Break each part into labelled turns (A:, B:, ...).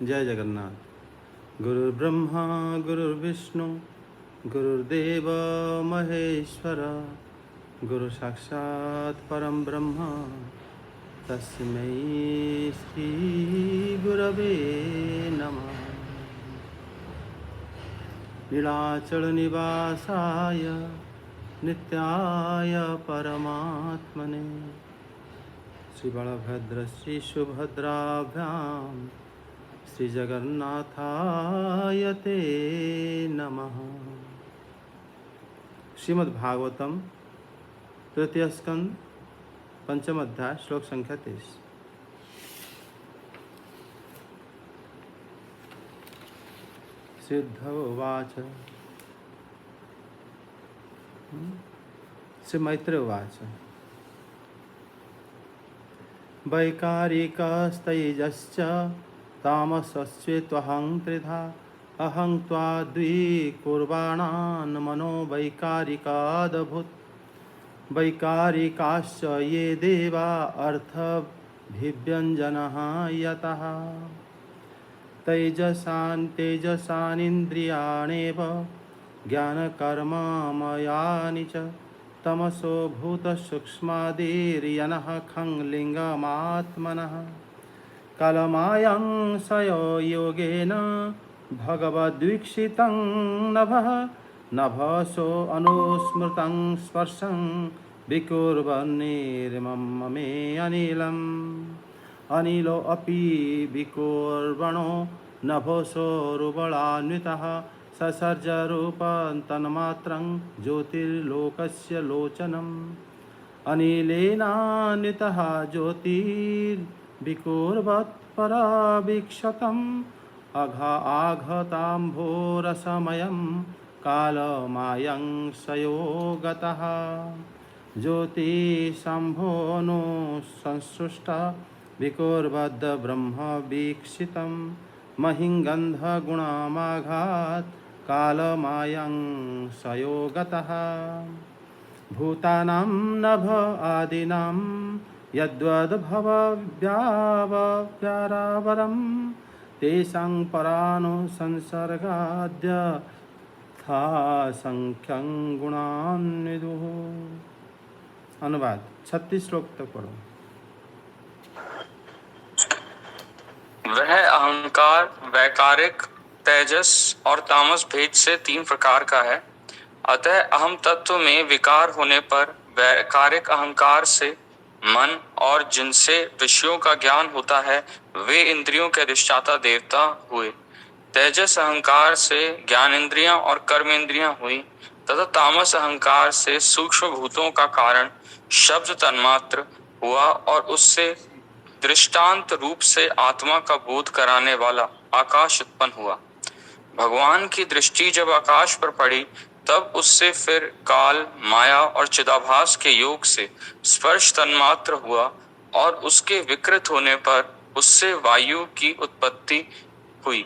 A: जय जगन्नाथ। गुरुर्ब्रह्मा गुरुर्विष्णु गुरुर्देव महेश्वर, गुरु साक्षात् परम ब्रह्म तस्मै श्री गुरवे नमः। नीलाचल निवासाय नित्याय परमात्मने श्री बलभद्र श्री सुभद्राभ्यां श्री जगन्नाथाय ते नमः। श्रीमद् भागवतम तृतीय स्कंद पंचम अध्याय श्लोक संख्या 23। सिद्ध उवाच। श्री मैत्रेय उवाच। वैकारिकस्तैजश्च तामसस्त्वहं त्रिधा, अहं त्वा द्विकुर्वाणान् मनो वैकारिकादभूत्। वैकारिकाश्च ये देवा अर्थभिव्यञ्जनः यतः, तेजसानिन्द्रियाणेव ज्ञानकर्ममयानि च, तमसो भूतसूक्ष्मादिर्यनः खं लिङ्गमात्मनः। कालमायं सयोगेन भगवद्वीक्षितं नभः, नभसो अनुस्मृतं स्पर्शं विकुर्वन्निर्ममे अनिलम्। अनिलो अपि विकुर्वणो नभोसोरुबलान्वितः, ससर्जरूपं तन्मात्रं ज्योतिर्लोकस्य लोचनम्। अनिलेनान्वितः ज्योतिर्विकुर्वत्परावीक्षतम्, आघताम्भोरसमयं कालमायं सयोगतः। ज्योतिषम्भोनो संसृष्टा विकुर्वद् ब्रह्मवीक्षितं, महिङ्गन्धगुणमाघात् कालमायं सयोगतः। भूतानां नभ आदिनां यद्वद्भवव्यावप्यारावरं, तेषां परानुसंसर्गाद्यथा संख्यं गुणान्विदुः। अनुवाद 36 श्लोक तक पढ़ो।
B: वह अहंकार वैकारिक, तेजस और तामस भेद से 3 प्रकार का है। अतः अहम तत्व में विकार होने पर वैकारिक अहंकार से मन और जिनसे विषयों का ज्ञान होता है वे इंद्रियों के अधिष्ठाता देवता हुए। तेजस अहंकार से ज्ञानेंद्रियां और कर्मेंद्रियां हुई तथा तामस अहंकार से सूक्ष्म भूतों का कारण शब्द तन्मात्र हुआ और उससे दृष्टांत रूप से आत्मा का बोध कराने वाला आकाश उत्पन्न हुआ। भगवान की दृष्टि जब आकाश पर पड़ी तब उससे फिर काल, माया और चिदाभास के योग से स्पर्श तन्मात्र हुआ और उसके विकृत होने पर उससे वायु की उत्पत्ति हुई।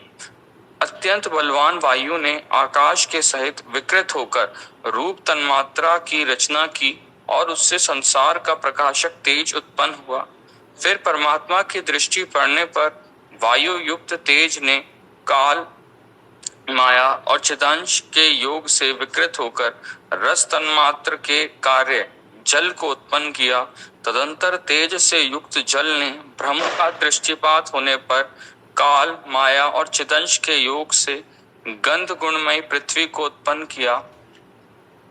B: अत्यंत बलवान वायु ने आकाश के सहित विकृत होकर रूप तन्मात्रा की रचना की और उससे संसार का प्रकाशक तेज उत्पन्न हुआ। फिर परमात्मा की दृष्टि पड़ने पर वायु युक्त तेज ने काल, माया और चिदांश के योग से विकृत होकर रस तन्मात्र के कार्य जल को उत्पन्न किया। तदंतर तेज से युक्त जल ने ब्रह्म का दृष्टिपात होने पर काल, माया और चिदंश के योग से गंध गुणमयी पृथ्वी को उत्पन्न किया।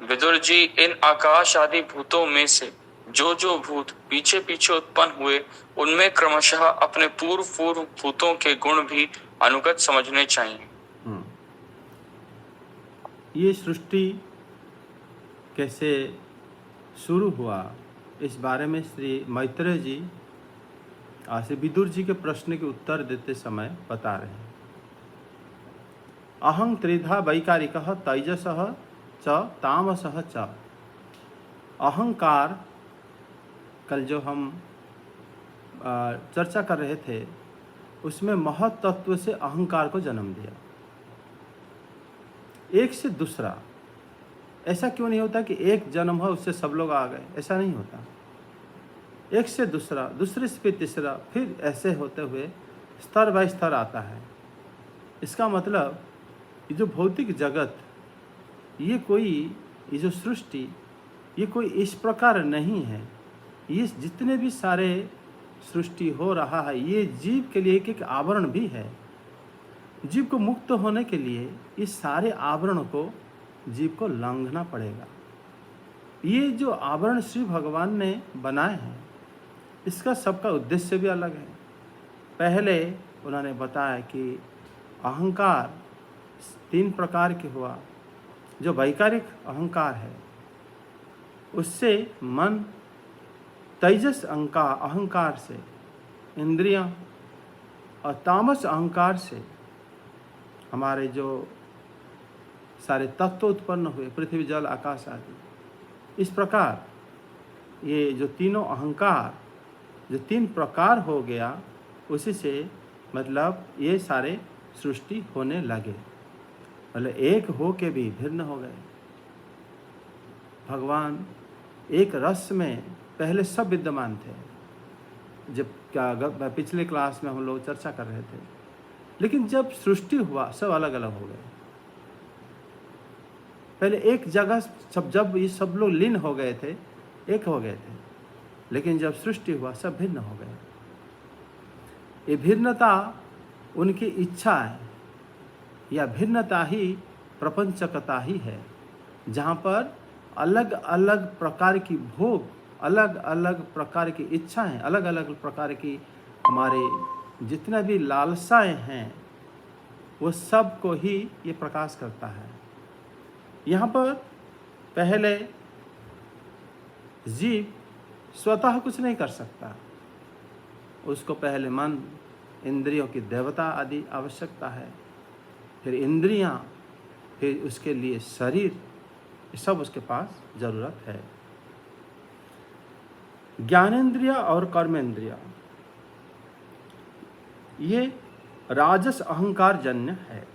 B: विदुर जी, इन आकाश आदि भूतों में से जो भूत पीछे पीछे उत्पन्न हुए उनमें क्रमशः अपने पूर्व भूतों के गुण भी अनुगत समझने चाहिए।
A: ये सृष्टि कैसे शुरू हुआ इस बारे में श्री मैत्रेय जी श्री विदुर जी के प्रश्न के उत्तर देते समय बता रहे हैं। अहं त्रिधा वैकारिकः तेजसः च तामसः च। अहंकार, कल जो हम चर्चा कर रहे थे उसमें महत् तत्व से अहंकार को जन्म दिया। एक से दूसरा, ऐसा क्यों नहीं होता कि एक जन्म हो उससे सब लोग आ गए, ऐसा नहीं होता। एक से दूसरा, दूसरे से फिर तीसरा, फिर ऐसे होते हुए स्तर बाय स्तर आता है। इसका मतलब ये जो भौतिक जगत, ये जो सृष्टि, ये कोई इस प्रकार नहीं है। ये जितने भी सारे सृष्टि हो रहा है, ये जीव के लिए एक एक आवरण भी है। जीव को मुक्त होने के लिए इस सारे आवरण को जीव को लांघना पड़ेगा। ये जो आवरण श्री भगवान ने बनाए हैं, इसका सबका उद्देश्य भी अलग है। पहले उन्होंने बताया कि अहंकार 3 प्रकार के हुआ। जो वैकारिक अहंकार है, उससे मन, तेजस अहंकार से इंद्रियां, और तामस अहंकार से हमारे जो सारे तत्व उत्पन्न हुए, पृथ्वी जल आकाश आदि। इस प्रकार ये जो तीनों अहंकार, जो 3 प्रकार हो गया, उसी से मतलब ये सारे सृष्टि होने लगे। मतलब एक हो के भी भिन्न हो गए। भगवान एक रस में पहले सब विद्यमान थे, जब क्या पिछले क्लास में हम लोग चर्चा कर रहे थे। लेकिन जब सृष्टि हुआ, सब अलग अलग हो गए। पहले एक जगह जब ये सब लोग लीन हो गए थे, एक हो गए थे, लेकिन जब सृष्टि हुआ सब भिन्न हो गए। ये भिन्नता उनकी इच्छा है, या भिन्नता ही प्रपंचकता ही है, जहाँ पर अलग अलग प्रकार की भोग, अलग अलग प्रकार की इच्छाएं, अलग अलग प्रकार की हमारे जितना भी लालसाएं हैं, वो सब को ही ये प्रकाश करता है। यहाँ पर पहले जीव स्वतः कुछ नहीं कर सकता, उसको पहले मन, इंद्रियों की देवता आदि आवश्यकता है, फिर इंद्रियां, फिर उसके लिए शरीर, ये सब उसके पास जरूरत है। ज्ञानेंद्रिय और कर्मेंद्रिय ये राजस अहंकार जन्य है।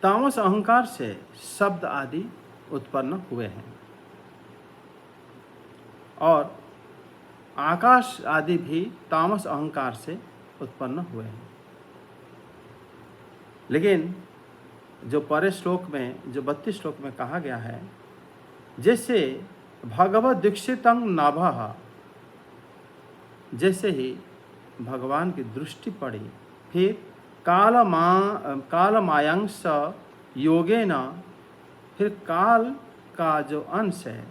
A: तामस अहंकार से शब्द आदि उत्पन्न हुए हैं, और आकाश आदि भी तामस अहंकार से उत्पन्न हुए हैं। लेकिन जो परे श्लोक में, जो 32 श्लोक में कहा गया है, जैसे भगवत दीक्षितं नाभः, जैसे ही भगवान की दृष्टि पड़ी, फिर कालमायांश योगेन, फिर काल का जो अंश है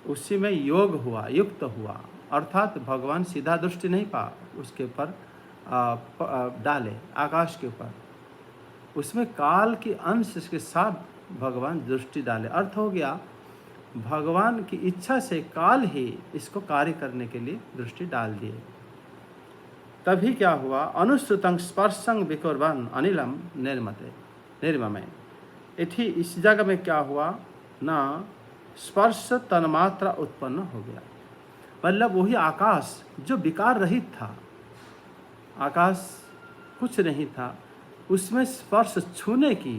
A: उसी में योग हुआ, युक्त हुआ। अर्थात भगवान सीधा दृष्टि नहीं पा उसके ऊपर डाले, आकाश के ऊपर, उसमें काल के अंश के साथ भगवान दृष्टि डाले। अर्थ हो गया, भगवान की इच्छा से काल ही इसको कार्य करने के लिए दृष्टि डाल दिए। तभी क्या हुआ, अनुश्रुतं स्पर्शं विकुर्वन् अनिलम निर्ममे। इस जगह में क्या हुआ ना, स्पर्श तन्मात्रा उत्पन्न हो गया। मतलब वही आकाश जो विकार रहित था, आकाश कुछ नहीं था, उसमें स्पर्श छूने की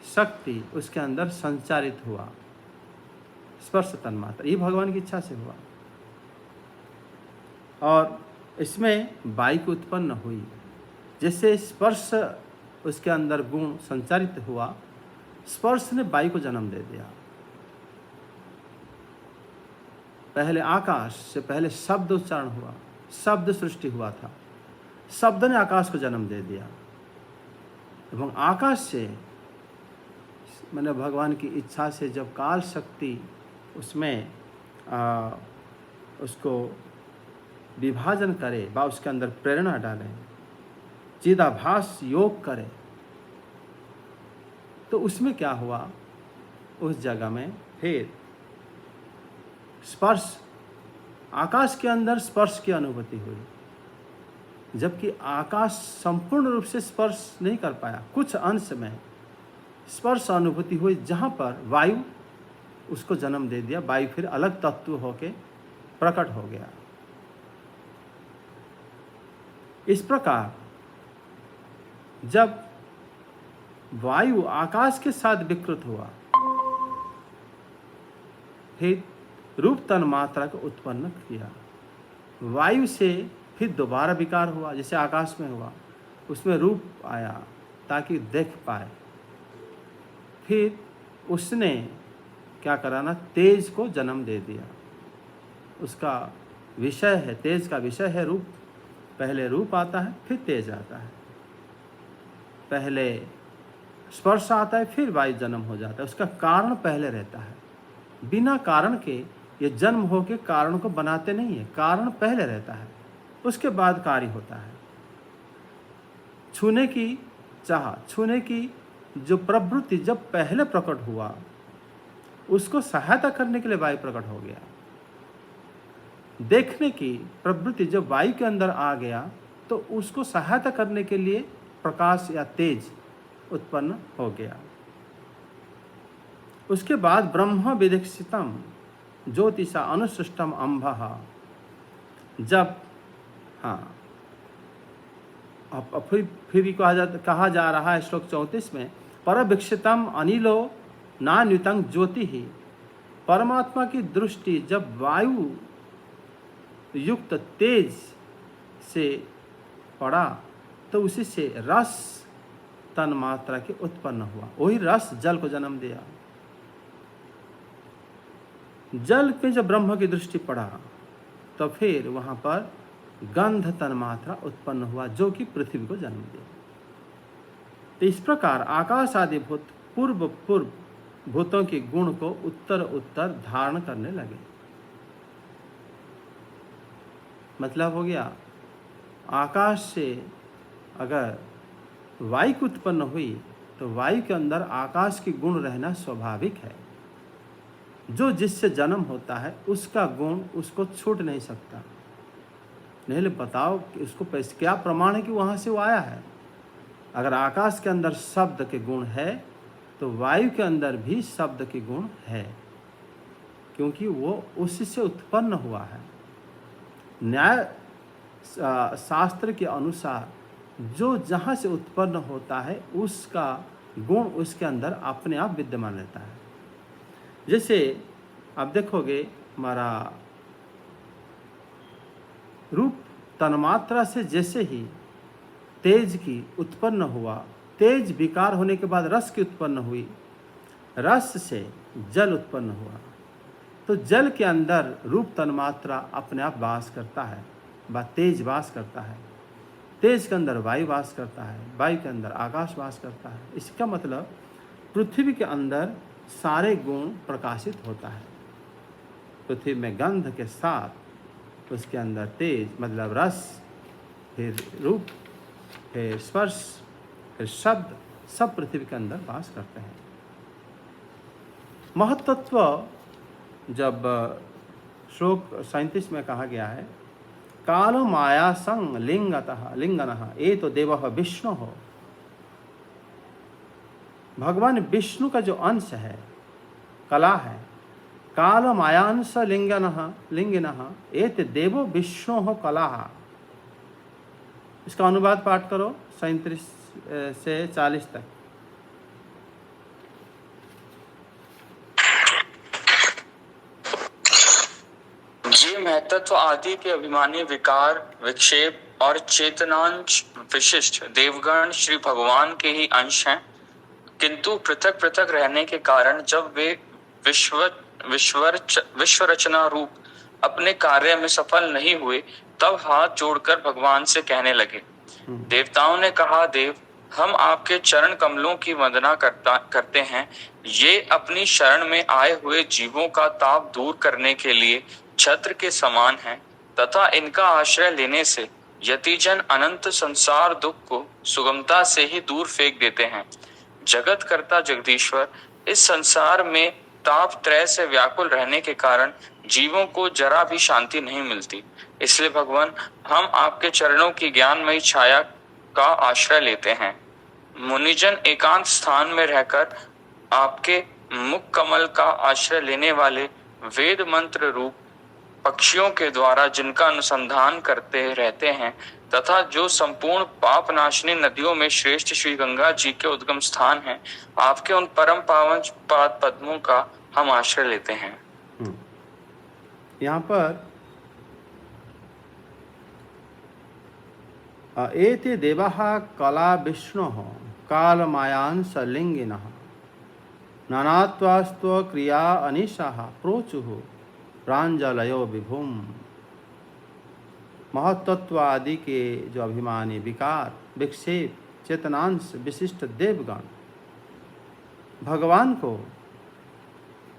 A: शक्ति उसके अंदर संचारित हुआ। स्पर्श तन्मात्रा, ये भगवान की इच्छा से हुआ, और इसमें वायु उत्पन्न हुई। जैसे स्पर्श उसके अंदर गुण संचारित हुआ, स्पर्श ने वायु को जन्म दे दिया। पहले आकाश से पहले शब्द उच्चारण हुआ, शब्द सृष्टि हुआ था, शब्द ने आकाश को जन्म दे दिया, एवं आकाश से मैंने भगवान की इच्छा से जब काल शक्ति उसमें उसको विभाजन करे, बा उसके अंदर प्रेरणा डाले, चिदाभास योग करे, तो उसमें क्या हुआ, उस जगह में फिर स्पर्श, आकाश के अंदर स्पर्श की अनुभूति हुई, जबकि आकाश संपूर्ण रूप से स्पर्श नहीं कर पाया, कुछ अंश में स्पर्श अनुभूति हुई, जहाँ पर वायु उसको जन्म दे दिया। वायु फिर अलग तत्व होके प्रकट हो गया। इस प्रकार जब वायु आकाश के साथ विकृत हुआ, फिर रूप तन्मात्रा को उत्पन्न किया। वायु से फिर दोबारा विकार हुआ, जैसे आकाश में हुआ, उसमें रूप आया ताकि देख पाए। फिर उसने क्या करा ना, तेज को जन्म दे दिया। उसका विषय है, तेज का विषय है रूप। पहले रूप आता है, फिर तेज आता है। पहले स्पर्श आता है, फिर वायु जन्म हो जाता है। उसका कारण पहले रहता है। बिना कारण के ये जन्म हो के कारण को बनाते नहीं है। कारण पहले रहता है, उसके बाद कार्य होता है। छूने की चाह, छूने की जो प्रवृत्ति जब पहले प्रकट हुआ, उसको सहायता करने के लिए वायु प्रकट हो गया। देखने की प्रवृत्ति जब वायु के अंदर आ गया, तो उसको सहायता करने के लिए प्रकाश या तेज उत्पन्न हो गया। उसके बाद ब्रह्म विदीक्षितम ज्योतिषा अनुसृष्टम अम्भः, जब हाँ अब फिर भी कहा जा रहा है श्लोक 34 में, परवीक्षितम अनिलो नान्युतं ज्योति ही। परमात्मा की दृष्टि जब वायु युक्त तेज से पड़ा, तो उसी से रस तन मात्रा के उत्पन्न हुआ। वही रस जल को जन्म दिया। जल पे जब ब्रह्म की दृष्टि पड़ा, तो फिर वहां पर गंध तन मात्रा उत्पन्न हुआ, जो कि पृथ्वी को जन्म दिया। तो इस प्रकार आकाश आदि भूत पूर्व भूतों के गुण को उत्तर उत्तर धारण करने लगे। मतलब हो गया, आकाश से अगर वायु की उत्पन्न हुई, तो वायु के अंदर आकाश के गुण रहना स्वाभाविक है। जो जिससे जन्म होता है, उसका गुण उसको छूट नहीं सकता। नहीं बताओ कि उसको क्या प्रमाण है कि वहाँ से वो आया है। अगर आकाश के अंदर शब्द के गुण है, तो वायु के अंदर भी शब्द के गुण है, क्योंकि वो उसी से उत्पन्न हुआ है। न्याय शास्त्र के अनुसार जो जहाँ से उत्पन्न होता है, उसका गुण उसके अंदर अपने आप विद्यमान रहता है। जैसे आप देखोगे, हमारा रूप तन्मात्रा से जैसे ही तेज की उत्पन्न हुआ, तेज विकार होने के बाद रस की उत्पन्न हुई, रस से जल उत्पन्न हुआ, तो जल के अंदर रूप तन्मात्रा अपने आप वास करता है, तेज वास करता है। तेज के अंदर वायु वास करता है, वायु के अंदर आकाश वास करता है। इसका मतलब पृथ्वी के अंदर सारे गुण प्रकाशित होता है। पृथ्वी में गंध के साथ उसके अंदर तेज मतलब रस, फिर रूप, फिर स्पर्श, फिर शब्द, सब पृथ्वी के अंदर वास करते हैं। महत्त्व जब श्लोक 37 में कहा गया है, काल माया संग लिंगनः ये तो देव विष्णु हो। भगवान विष्णु का जो अंश है, कला है, काल मायांश लिंगिनः ये तो देवो विष्णु हो कला। इसका अनुवाद पाठ करो 37 से 40 तक।
B: ये महतत्व आदि के अभिमानी विकार, विक्षेप और चेतनांश विशिष्ट देवगण श्री भगवान के ही अंश हैं, किंतु पृथक पृथक रहने के कारण जब वे विश्व रचना रूप अपने कार्य में सफल नहीं हुए, तब हाथ जोड़कर भगवान से कहने लगे। देवताओं ने कहा, देव, हम आपके चरण कमलों की वंदना करते हैं। ये अपनी शरण में आए हुए जीवों का ताप दूर करने के लिए छत्र के समान हैं, तथा इनका आश्रय लेने से यतिजन अनंत संसार दुख को सुगमता से ही दूर फेंक देते हैं। जगत कर्ता जगदीश्वर इस संसार में ताप त्रय से व्याकुल रहने के कारण जीवों को जरा भी शांति नहीं मिलती। इसलिए भगवान, हम आपके चरणों की ज्ञानमयी छाया का आश्रय लेते हैं। मुनिजन एकांत स्थान में रहकर आपके मुख कमल का आश्रय लेने वाले वेद मंत्र रूप पक्षियों के द्वारा जिनका अनुसंधान करते रहते हैं, तथा जो संपूर्ण पाप नाशनी नदियों में श्रेष्ठ श्री गंगा जी के उद्गम स्थान हैं, आपके उन परम पावन पाद पद्मों का हम आश्रय लेते हैं।
A: यहाँ पर एते देवाः कला विष्णोः कालमायांस लिंगिनः नानात्वास्त्व क्रिया अनिशाः प्रोचुः प्राञ्जलयो विभुम। महत्त्व आदि के जो अभिमानी विकार विक्षेप चेतनांश विशिष्ट देवगण भगवान को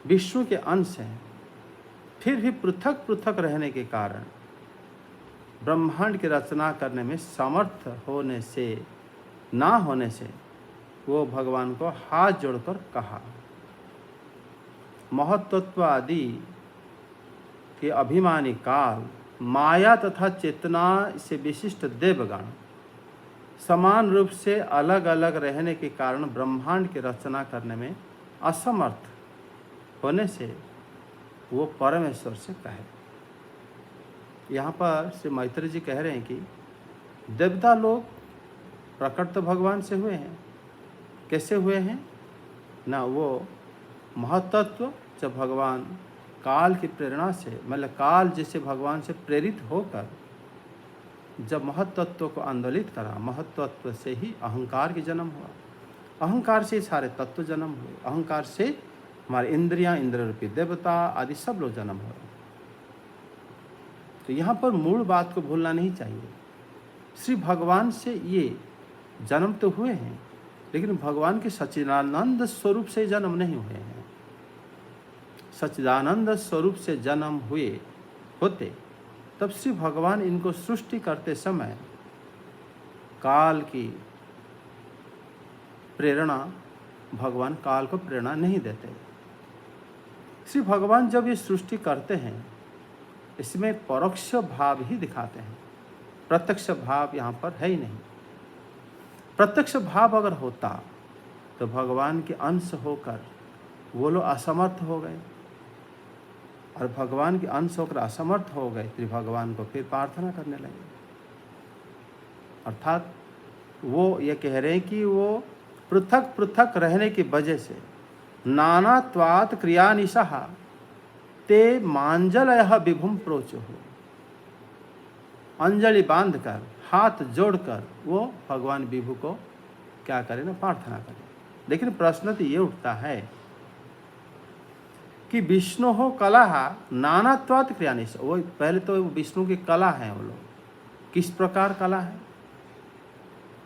A: विष्णु के अंश हैं, फिर भी पृथक पृथक रहने के कारण ब्रह्मांड की रचना करने में समर्थ होने से ना होने से वो भगवान को हाथ जोड़कर कहा। महत्त्व आदि के अभिमानी काल माया तथा चेतना से विशिष्ट देवगण समान रूप से अलग अलग रहने के कारण ब्रह्मांड की रचना करने में असमर्थ होने से वो परमेश्वर से कहे। यहाँ पर श्री मैत्रेय जी कह रहे हैं कि देवता लोग प्रकट तो भगवान से हुए हैं। कैसे हुए हैं ना, वो महत्त्व जब भगवान काल की प्रेरणा से मतलब काल जैसे भगवान से प्रेरित होकर जब महत्त्व को आंदोलित करा, महत्त्व से ही अहंकार की जन्म हुआ, अहंकार से सारे तत्व जन्म हुए, अहंकार से हमारे इंद्रियां, इंद्र रूपी देवता आदि सब लोग जन्म हुए। तो यहाँ पर मूल बात को भूलना नहीं चाहिए। श्री भगवान से ये जन्म तो हुए हैं, लेकिन भगवान के सच्चिदानंद स्वरूप से जन्म नहीं हुए हैं। सच्चिदानंद स्वरूप से जन्म हुए होते तब श्री भगवान इनको सृष्टि करते समय काल की प्रेरणा, भगवान काल को प्रेरणा नहीं देते। श्री भगवान जब ये सृष्टि करते हैं इसमें परोक्ष भाव ही दिखाते हैं, प्रत्यक्ष भाव यहाँ पर है ही नहीं। प्रत्यक्ष भाव अगर होता तो भगवान के अंश होकर वो लोग असमर्थ हो गए, और भगवान के अंश होकर असमर्थ हो गए फिर भगवान को फिर प्रार्थना करने लगे। अर्थात वो ये कह रहे हैं कि वो पृथक पृथक रहने की वजह से नानात्वात् क्रियानिशः ते मांजलयः विभुम प्रोचुः, अंजलि बांधकर हाथ जोड़कर वो भगवान विभु को क्या करें ना, प्रार्थना करें। लेकिन प्रश्न तो ये उठता है कि विष्णु हो कला नानात्वात् क्रियानिश, वो पहले तो विष्णु की कला है, वो लोग किस प्रकार कला है।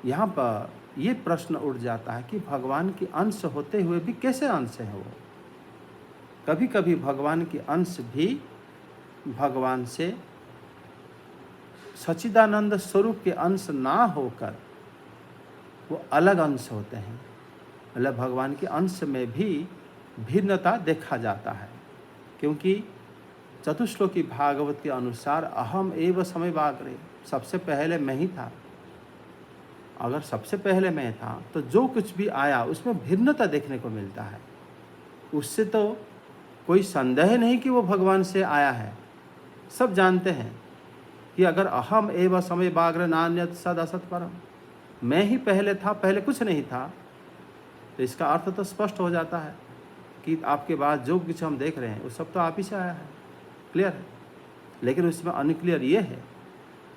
A: यहाँ पर ये प्रश्न उठ जाता है कि भगवान के अंश होते हुए भी कैसे अंश है वो। कभी कभी भगवान के अंश भी भगवान से सच्चिदानंद स्वरूप के अंश ना होकर वो अलग अंश होते हैं। मतलब भगवान के अंश में भी भिन्नता देखा जाता है, क्योंकि चतुश्लोकी भागवत के अनुसार अहम एव समयवाग्रे, सबसे पहले मैं ही था। अगर सबसे पहले मैं था तो जो कुछ भी आया उसमें भिन्नता देखने को मिलता है। उससे तो कोई संदेह नहीं कि वो भगवान से आया है। सब जानते हैं कि अगर अहम एव समयवाग्रे नान्यत् सद असत् परम, मैं ही पहले था, पहले कुछ नहीं था, तो इसका अर्थ तो स्पष्ट हो जाता है कि आपके बाद जो कुछ हम देख रहे हैं वो सब तो आप ही से आया है। क्लियर है। लेकिन उसमें अनक्लियर ये है,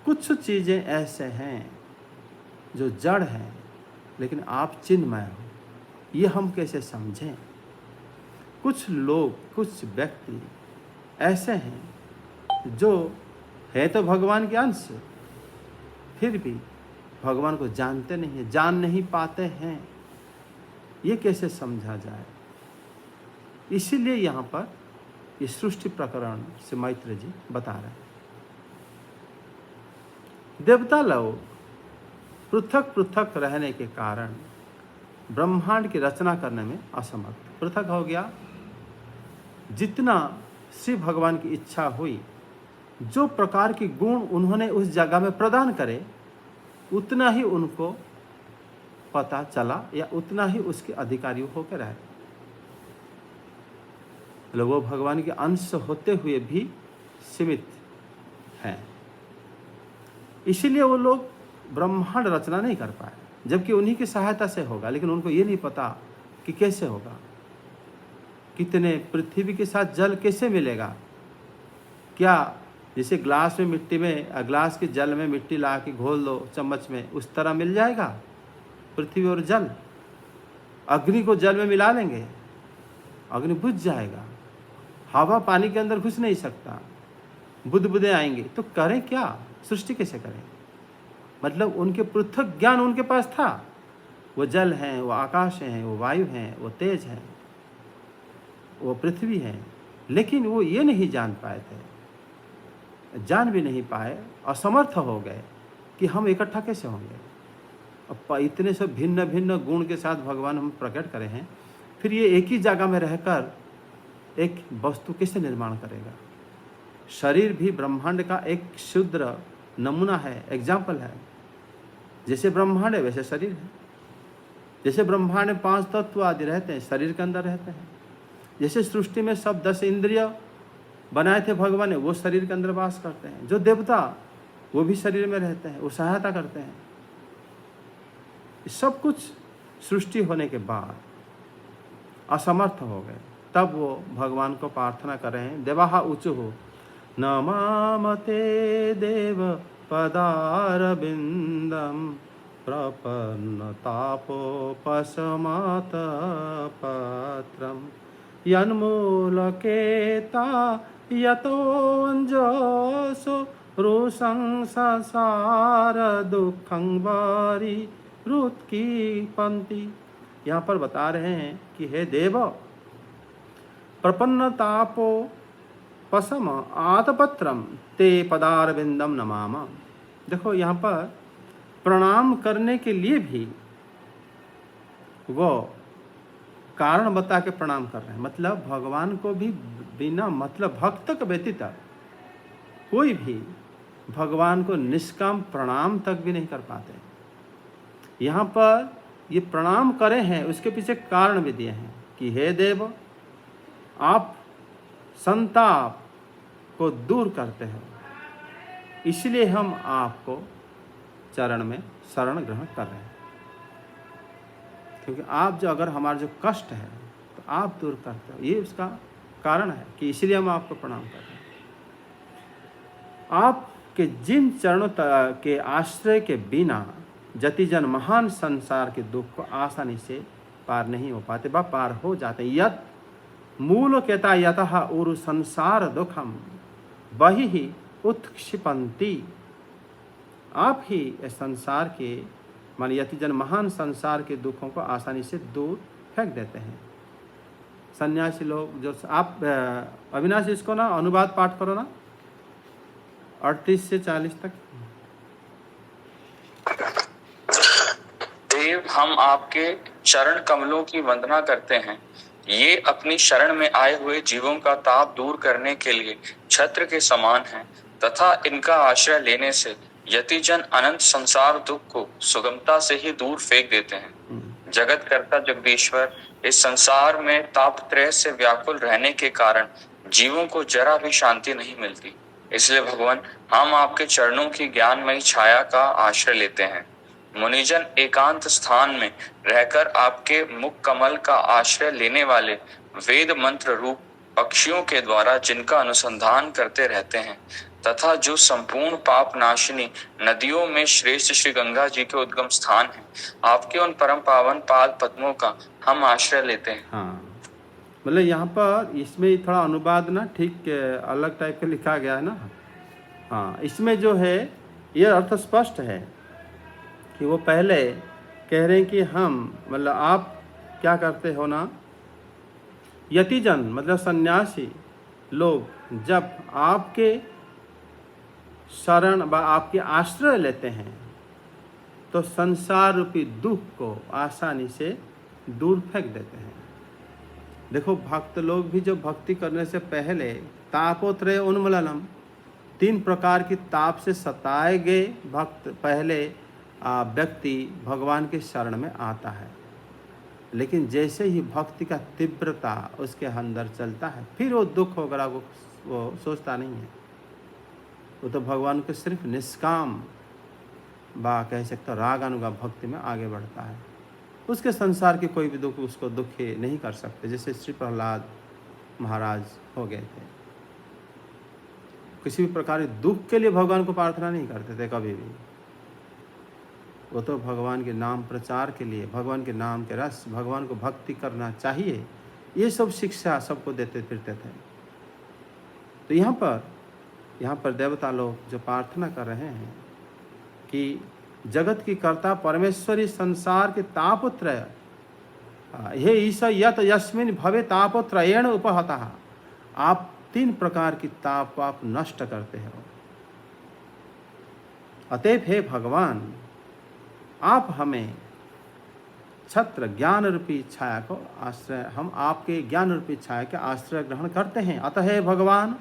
A: कुछ चीज़ें ऐसे हैं जो जड़ हैं लेकिन आप चिन्मय हो, ये हम कैसे समझें। कुछ लोग, कुछ व्यक्ति ऐसे हैं जो है तो भगवान के अंश, फिर भी भगवान को जानते नहीं हैं, जान नहीं पाते हैं। ये कैसे समझा जाए। इसीलिए यहाँ पर ये सृष्टि प्रकरण से मैत्रेय जी बता रहे हैं। देवता लोग पृथक पृथक रहने के कारण ब्रह्मांड की रचना करने में असमर्थ। पृथक हो गया, जितना श्री भगवान की इच्छा हुई, जो प्रकार के गुण उन्होंने उस जगह में प्रदान करे, उतना ही उनको पता चला या उतना ही उसके अधिकारी होकर रहे। मतलब वो भगवान के अंश होते हुए भी सीमित हैं। इसीलिए वो लोग ब्रह्मांड रचना नहीं कर पाए, जबकि उन्हीं की सहायता से होगा। लेकिन उनको ये नहीं पता कि कैसे होगा, कितने पृथ्वी के साथ जल कैसे मिलेगा, क्या जैसे ग्लास में मिट्टी में ग्लास के जल में मिट्टी ला के घोल दो चम्मच में, उस तरह मिल जाएगा पृथ्वी और जल। अग्नि को जल में मिला लेंगे, अग्नि बुझ जाएगा। हवा पानी के अंदर घुस नहीं सकता, बुदबुदे आएंगे। तो करें क्या, सृष्टि कैसे करें? मतलब उनके पृथक ज्ञान उनके पास था। वो जल हैं, वो आकाश हैं, वो वायु हैं, वो तेज हैं, वो पृथ्वी है, लेकिन वो ये नहीं जान पाए थे, जान भी नहीं पाए, असमर्थ हो गए कि हम इकट्ठा कैसे होंगे। अब इतने सब भिन्न भिन्न गुण के साथ भगवान हम प्रकट करे हैं, फिर ये एक ही जगह में रहकर एक वस्तु कैसे निर्माण करेगा? शरीर भी ब्रह्मांड का एक क्षुद्र नमूना है, एग्जाम्पल है। जैसे ब्रह्मांड है वैसे शरीर है। जैसे ब्रह्मांड में 5 तत्व आदि रहते हैं, शरीर के अंदर रहते हैं। जैसे सृष्टि में सब 10 इंद्रिय बनाए थे भगवान ने, वो शरीर के अंदर वास करते हैं। जो देवता वो भी शरीर में रहते हैं, वो सहायता करते हैं। सब कुछ सृष्टि होने के बाद असमर्थ हो गए, तब वो भगवान को प्रार्थना कर रहे हैं। देवाः ऊचुः नमामते देव पदारविन्दं प्रपन्नतापोपशमतपत्रम् यन्मूलकेता यतोऽञ्जसो रुषं संसार दुःखं वारि रुत्कीपन्ति। यहाँ पर बता रहे हैं कि हे देव, प्रपन्नतापो पशम आतपत्रम ते पदारविंदम नमामा। देखो यहाँ पर प्रणाम करने के लिए भी वो कारण बता के प्रणाम कर रहे हैं। मतलब भगवान को भी बिना मतलब भक्त के व्यतीत कोई भी भगवान को निष्काम प्रणाम तक भी नहीं कर पाते। यहाँ पर ये प्रणाम करे हैं, उसके पीछे कारण भी दिए हैं कि हे देव, आप संताप को दूर करते हो, इसलिए हम आपको चरण में शरण ग्रहण कर रहे हैं। क्योंकि आप जो अगर हमारा जो कष्ट है तो आप दूर करते हो, ये उसका कारण है कि इसलिए हम आपको प्रणाम कर रहे हैं। आपके जिन चरणों के आश्रय के बिना जतिजन महान संसार के दुख को आसानी से पार नहीं हो पाते, व पार हो जाते। यत मूल कहता यतः उरु संसार दुखम वही ही उत्क्षिपंती। आप ही इस संसार के मान यतिजन महान संसार के दुखों को आसानी से दूर फेंक देते हैं। सन्यासी लोग जो आप अविनाश इसको ना अनुवाद पाठ करो ना 38 से 40 तक।
B: देव, हम आपके चरण कमलों की वंदना करते हैं। ये अपनी शरण में आए हुए जीवों का ताप दूर करने के लिए छत्र के समान हैं तथा इनका आश्रय लेने से यतिजन अनंत संसार दुख को सुगमता से ही दूर फेंक देते हैं। जगत कर्ता जगदीश्वर, इस संसार में तापत्रय से व्याकुल रहने के कारण जीवों को जरा भी शांति नहीं मिलती। इसलिए भगवान, हम आपके चरणों की ज्ञानमयी छाया का आश्रय लेते हैं। मुनिजन एकांत स्थान में रहकर आपके मुख कमल का आश्रय लेने वाले वेद मंत्र रूप पक्षियों के द्वारा जिनका अनुसंधान करते रहते हैं तथा जो संपूर्ण पाप नाशिनी नदियों में श्रेष्ठ श्री गंगा जी के उद्गम स्थान है, आपके उन परम पावन पाद पद्मों का हम आश्रय लेते हैं।
A: हाँ, मतलब यहाँ पर इसमें थोड़ा अनुवाद ना ठीक अलग टाइप का लिखा गया है ना। हाँ, इसमें जो है ये अर्थ स्पष्ट है कि वो पहले कह रहे हैं कि हम मतलब आप क्या करते हो ना, यतिजन मतलब सन्यासी लोग जब आपके शरण व आपके आश्रय लेते हैं तो संसार रूपी दुख को आसानी से दूर फेंक देते हैं। देखो, भक्त लोग भी जो भक्ति करने से पहले तापोत्रय उन्मूलनम 3 प्रकार की ताप से सताए गए भक्त पहले व्यक्ति भगवान के शरण में आता है। लेकिन जैसे ही भक्ति का तीव्रता उसके अंदर चलता है, फिर वो दुख वगैरह वो सोचता नहीं है। वो तो भगवान के सिर्फ निष्काम बा कह सकते हो राग अनुगा भक्ति में आगे बढ़ता है। उसके संसार के कोई भी दुख उसको दुखी नहीं कर सकते, जैसे श्री प्रहलाद महाराज हो गए थे। किसी भी प्रकार के दुख के लिए भगवान को प्रार्थना नहीं करते थे कभी भी। वो तो भगवान के नाम प्रचार के लिए, भगवान के नाम के रस, भगवान को भक्ति करना चाहिए, ये सब शिक्षा सबको देते फिरते थे। तो यहाँ पर देवता लोग जो प्रार्थना कर रहे हैं कि जगत की कर्ता परमेश्वरी संसार के तापत्रय, हे ईश यत यस्मिन भवे तापत्रयेण उपहतः, आप 3 प्रकार की ताप आप नष्ट करते हो। अतएव हे भगवान, आप हमें छत्र ज्ञान रूपी छाया को आश्रय, हम आपके ज्ञान रूपी छाया के आश्रय ग्रहण करते हैं। अतः हे भगवान,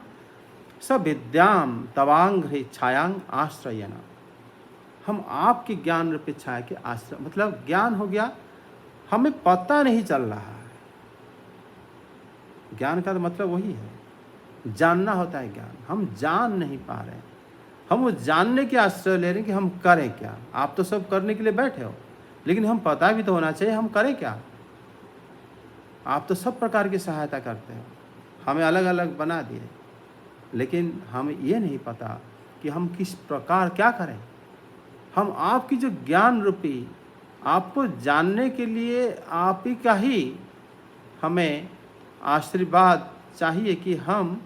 A: सविद्याम तवांघ्रि छायांग आश्रयन, हम आपकी ज्ञान रूपी छाया के आश्रय, मतलब ज्ञान हो गया, हमें पता नहीं चल रहा है। ज्ञान का तो मतलब वही है, जानना होता है ज्ञान। हम जान नहीं पा रहे हैं, हम वो जानने के आश्रय ले रहे हैं कि हम करें क्या। आप तो सब करने के लिए बैठे हो, लेकिन हम पता भी तो होना चाहिए हम करें क्या। आप तो सब प्रकार की सहायता करते हो, हमें अलग अलग बना दिए, लेकिन हमें ये नहीं पता कि हम किस प्रकार क्या करें। हम आपकी जो ज्ञान रूपी, आपको जानने के लिए आप ही का ही हमें आशीर्वाद चाहिए कि हम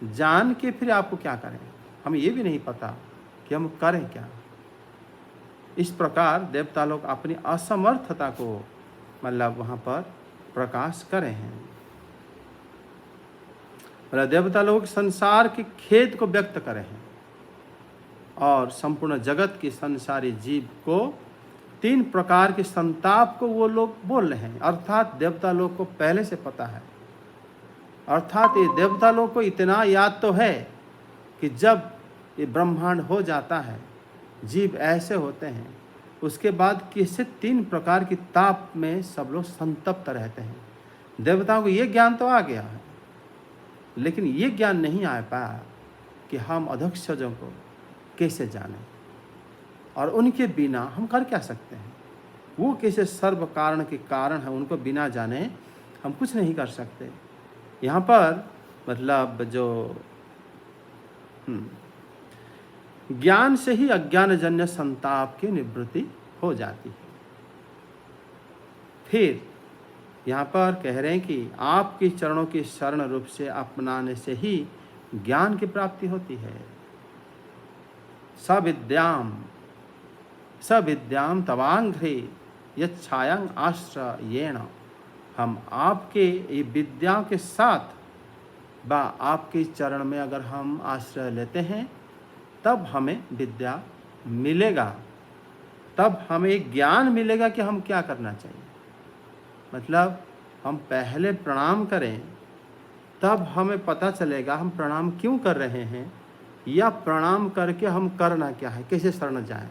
A: जान के फिर आपको क्या करें। हमें ये भी नहीं पता कि हम करें क्या। इस प्रकार देवता लोग अपनी असमर्थता को मतलब वहाँ पर प्रकाश करे हैं। मतलब देवता लोग संसार के खेद को व्यक्त करे हैं और संपूर्ण जगत की संसारी जीव को 3 प्रकार के संताप को वो लोग बोल रहे हैं। अर्थात देवता लोग को पहले से पता है, अर्थात ये देवता लोग को इतना याद तो है कि जब ये ब्रह्मांड हो जाता है, जीव ऐसे होते हैं, उसके बाद किसी 3 प्रकार की ताप में सब लोग संतप्त रहते हैं। देवताओं को ये ज्ञान तो आ गया है, लेकिन ये ज्ञान नहीं आ पाया कि हम अधोक्षजों को कैसे जानें और उनके बिना हम कर क्या सकते हैं। वो कैसे सर्व कारण के कारण है, उनको बिना जाने हम कुछ नहीं कर सकते। यहाँ पर मतलब जो ज्ञान से ही अज्ञानजन्य संताप की निवृत्ति हो जाती है। फिर यहाँ पर कह रहे हैं कि आपकी चरणों की शरण रूप से अपनाने से ही ज्ञान की प्राप्ति होती है। सविद्याम तवांघ्रि यच्छायांग आश्रयेण, हम आपके ये विद्या के साथ बा आपके चरण में अगर हम आश्रय लेते हैं, तब हमें विद्या मिलेगा, तब हमें ज्ञान मिलेगा कि हम क्या करना चाहिए। मतलब हम पहले प्रणाम करें, तब हमें पता चलेगा हम प्रणाम क्यों कर रहे हैं, या प्रणाम करके हम करना क्या है, कैसे शरण जाएं।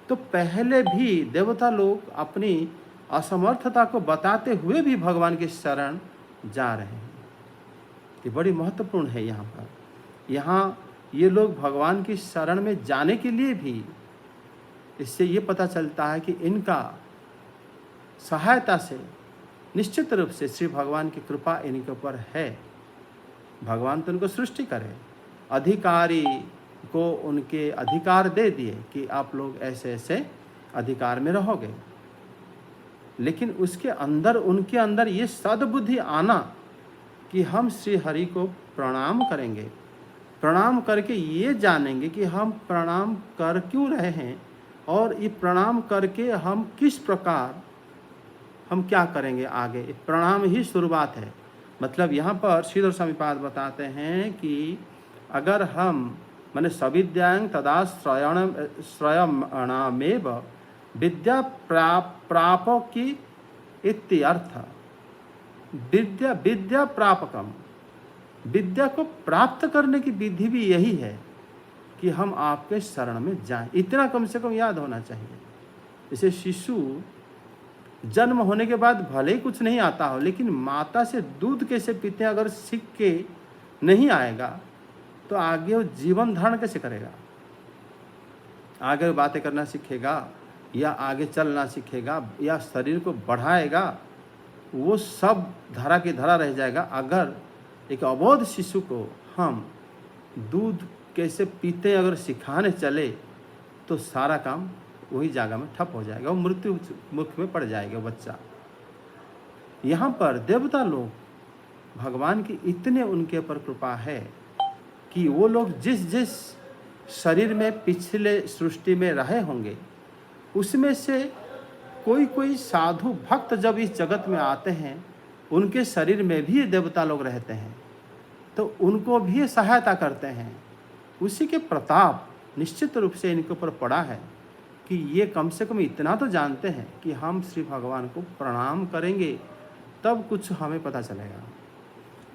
A: तो पहले भी देवता लोग अपनी असमर्थता को बताते हुए भी भगवान की शरण जा रहे हैं। ये बड़ी महत्वपूर्ण है। यहाँ ये लोग भगवान की शरण में जाने के लिए भी, इससे ये पता चलता है कि इनका सहायता से निश्चित रूप से श्री भगवान की कृपा इनके ऊपर है। भगवान तो उनको सृष्टि करे, अधिकारी को उनके अधिकार दे दिए कि आप लोग ऐसे ऐसे अधिकार में रहोगे, लेकिन उसके अंदर उनके अंदर ये सद्बुद्धि आना कि हम श्री हरि को प्रणाम करेंगे, प्रणाम करके ये जानेंगे कि हम प्रणाम कर क्यों रहे हैं और ये प्रणाम करके हम किस प्रकार हम क्या करेंगे आगे। प्रणाम ही शुरुआत है। मतलब यहाँ पर श्रीधर स्वामी पाद बताते हैं कि अगर हम माने सविद्यां तदा श्रयणामेव विद्या प्रापकी इत्यर्थ। विद्या प्रापकम, विद्या को प्राप्त करने की विधि भी यही है कि हम आपके शरण में जाएं। इतना कम से कम याद होना चाहिए। जैसे शिशु जन्म होने के बाद भले ही कुछ नहीं आता हो, लेकिन माता से दूध कैसे पीते हैं अगर सीख के नहीं आएगा, तो आगे वो जीवन धारण कैसे करेगा। आगे बातें करना सीखेगा या आगे चलना सीखेगा या शरीर को बढ़ाएगा, वो सब धरा की धरा रह जाएगा अगर एक अबोध शिशु को हम दूध कैसे पीते अगर सिखाने चले तो सारा काम वही जगह में ठप हो जाएगा, वो मृत्यु मुख में पड़ जाएगा बच्चा। यहाँ पर देवता लोग भगवान की इतने उनके ऊपर कृपा है कि वो लोग जिस जिस शरीर में पिछले सृष्टि में रहे होंगे उसमें से कोई कोई साधु भक्त जब इस जगत में आते हैं, उनके शरीर में भी देवता लोग रहते हैं, तो उनको भी सहायता करते हैं। उसी के प्रताप निश्चित रूप से इनके ऊपर पड़ा है कि ये कम से कम इतना तो जानते हैं कि हम श्री भगवान को प्रणाम करेंगे तब कुछ हमें पता चलेगा।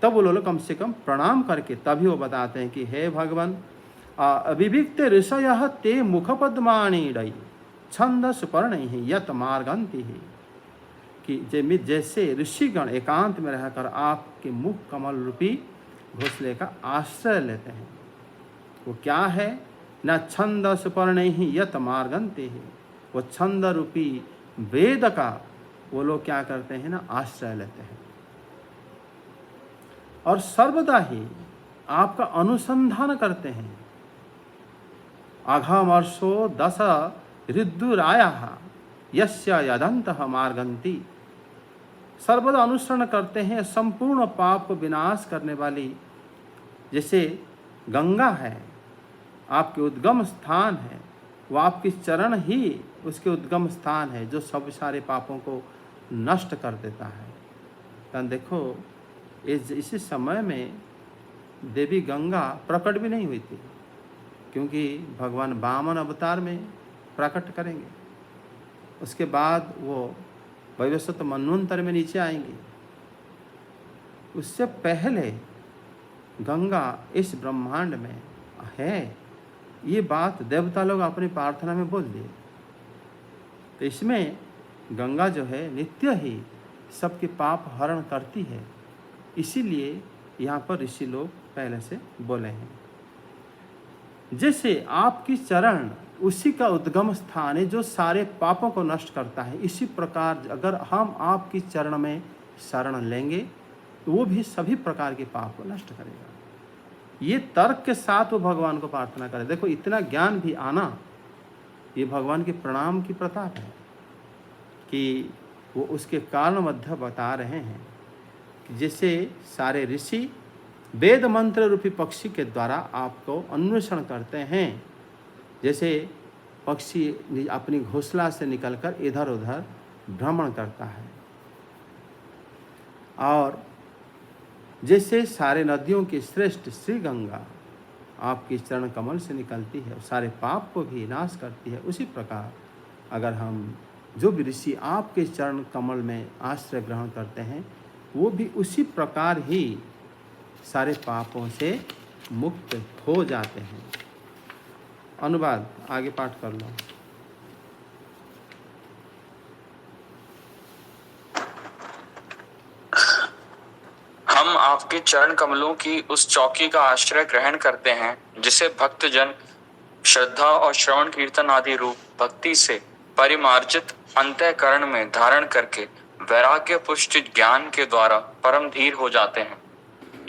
A: तब वो लोग कम से कम प्रणाम करके तभी वो बताते हैं कि हे भगवान, अविविक्त ऋषय ते मुखपद्माणि डई छंद सुपर्ण ही यत मार्गंति ही, कि जैसे ऋषिगण एकांत में रहकर आपके मुख कमल रूपी घोंसले का आश्रय लेते हैं। वो क्या है? न छंद सुपर्ण ही यत मार्गंति ही, वो छंद रूपी वेद का वो लोग क्या करते हैं ना, आश्रय लेते हैं और सर्वदा ही आपका अनुसंधान करते हैं। अघमर्षो दश ऋद्धुरायः यस्य यदन्तः मार्गन्ति, सर्वदा अनुसरण करते हैं संपूर्ण पाप को विनाश करने वाली। जैसे गंगा है, आपके उद्गम स्थान है, वो आपकी चरण ही उसके उद्गम स्थान है जो सब सारे पापों को नष्ट कर देता है। तो देखो इसी समय में देवी गंगा प्रकट भी नहीं हुई थी, क्योंकि भगवान वामन अवतार में प्रकट करेंगे, उसके बाद वो वैवस्वत मन्वंतर में नीचे आएंगी। उससे पहले गंगा इस ब्रह्मांड में है, ये बात देवता लोग अपनी प्रार्थना में बोल दिए। तो इसमें गंगा जो है नित्य ही सबके पाप हरण करती है, इसीलिए यहाँ पर ऋषि लोग पहले से बोले हैं। जैसे आपकी चरण उसी का उद्गम स्थान है जो सारे पापों को नष्ट करता है, इसी प्रकार अगर हम आपकी चरण में शरण लेंगे तो वो भी सभी प्रकार के पाप को नष्ट करेगा। ये तर्क के साथ वो भगवान को प्रार्थना करे। देखो इतना ज्ञान भी आना, ये भगवान के प्रणाम की प्रताप है कि वो उसके कारण मध्य बता रहे हैं कि जैसे सारे ऋषि वेद मंत्र रूपी पक्षी के द्वारा आपको अन्वेषण करते हैं, जैसे पक्षी अपनी घोंसला से निकलकर इधर उधर भ्रमण करता है, और जैसे सारे नदियों की श्रेष्ठ श्री गंगा आपकी चरण कमल से निकलती है और सारे पाप को भी नाश करती है, उसी प्रकार अगर हम जो भी ऋषि आपके चरण कमल में आश्रय ग्रहण करते हैं, वो भी उसी प्रकार ही सारे पापों से मुक्त हो जाते हैं। अनुवाद आगे पाठ कर लो।
B: हम आपके चरण कमलों की उस चौकी का आश्रय ग्रहण करते हैं जिसे भक्तजन श्रद्धा और श्रवण कीर्तन आदि रूप भक्ति से परिमार्जित अंतःकरण में धारण करके वैराग्य पुष्ट ज्ञान के द्वारा परम धीर हो जाते हैं।